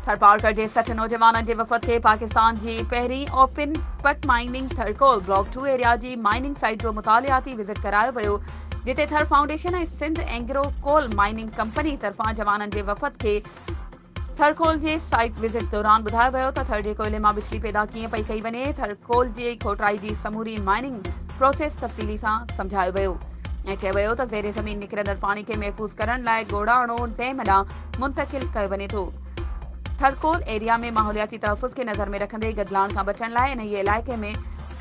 थरपारकर जे 60 नौजवाननि जे वफ़द खे पाकिस्तान जी पहिरीं open pit mining Thar coal block 2 area जी माइनिंग साइट जो मुतालियाती विज़िट करायो वियो, जिते थर फाउंडेशन ऐं Sindh Engro coal mining company तरफ़ां जवाननि जे वफ़द खे थरकोल जे साइट विज़िट दौरान ॿुधायो वियो त थर जे कोयले मां बिजली पैदा कीअं पई कई वञे। थरकोल जी खोटाई जी समूरी माइनिंग प्रोसेस तफ़सीली सां समुझायो वियो ऐं चयो वियो त ज़ेरे ज़मीन निकिरंदड़ पाणी खे महफ़ूज़ करण लाइ गोड़ाणो डैम ॾांहुं मुंतक़िल कयो वञे थो। थरकोल एरिया में माहौलियाती तहफ़ुज़ खे नज़र में रखंदे गदलाण खां बचण लाइ इन इलाइक़े में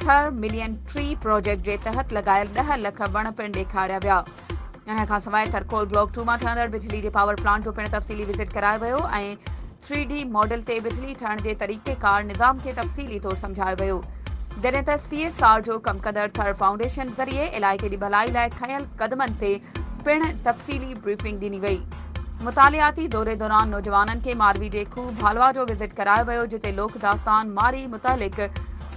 थर मिलियन ट्री प्रोजेक्ट जे तहत लॻायल 10 लख वण पिणु ॾेखारिया विया। इन खां सवाइ थरकोल ब्लॉक 2 मां ठहंदड़ बिजली जे पावर प्लांट जो पिणु तफ़सीली विज़िट करायो वियो ऐं 3D मॉडल ते बिजली ठहण जे तरीक़ेकार निज़ाम खे तफ़सीली तौरु समुझायो वियो, जॾहिं त CSR जो कमु कंदड़ थर फाउंडेशन ज़रिए इलाइक़े जी भलाई लाइ खयल क़दमनि ते पिणु तफ़सीली ब्रीफिंग ॾिनी वई। मुतालियाती दौरे दौरान नौजवाननि खे मारवी जे खूह भालवा जो विज़िट करायो वियो, जिते लोक दास्तान मारी मुतालिक़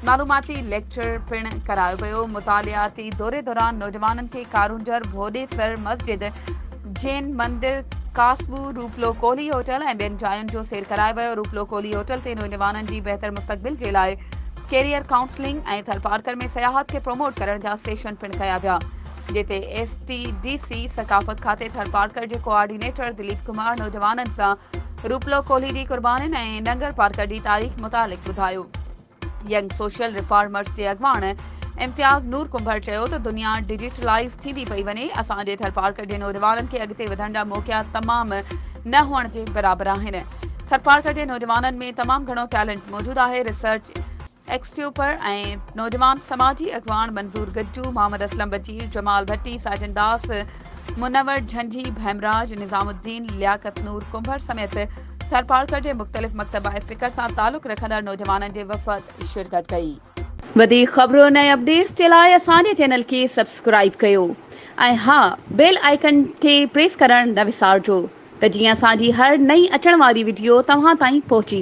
मालूमाती लेक्चर पिणु करायो वियो। मुतालियाती दौरे दौरान नौजवाननि खे कारूंजर भोडेसर मस्जिद, जैन मंदिर, कासबू, रूपलो कोली होटल ऐं ॿियनि जायुनि जो सैर करायो वियो। रूपलो कोली होटल ते नौजवाननि जी बहितर मुस्तक़बिल जे लाइ कैरियर काउंसलिंग ऐं थरपारकर में सयाहत खे प्रोमोट करण जा सेशन पिणु कया विया, जिते STDC सकाफ़त खाते थरपारकर जे कोआर्डिनेटर दिलीप कुमार नौजवाननि सां रूपलो कोली जी कुर्बानीनि ऐं नंगर पारकर जी तारीख़ मुतालिक़ ॿुधायो। यंग सोशल रिफॉर्मर्स जे अॻवान इम्तियाज़ नूर कुंभर चयो त दुनिया डिजिटलाइज़ थींदी पई वञे। असांजे थरपारकर जे नौजवाननि खे अॻिते वधण जा मौक़ा तमामु न हुअण जे बराबरि आहिनि। थरपारकर जे नौजवाननि में तमामु घणो टैलेंट मौजूदु आहे। रिसर्च एक्सट्यूपर ऐं नौजवान समाजी अॻवान मंज़ूर गज्जू, मोहम्मद असलम बशीर, जमाल भट्टी, साजन दास, मुनवर झंझी, भैमराज, निज़ामुद्दीन, लियाकत नूर कुंभर समेत थरपारकर जे मुख़्तलिफ़ मकतब ऐं फ़िक्र सां तालुक़ रखंदड़ नौजवाननि जे वफ़द शिरकत कई। वधीक ख़बरुनि ऐं अपडेट्स जे लाइ असांजे चैनल खे सब्सक्राइब कयो ऐं हा, बेल आइकन खे प्रेस करणु न विसारिजो त जीअं असांजी हर नई अचण वारी वीडियो तव्हां ताईं पहुची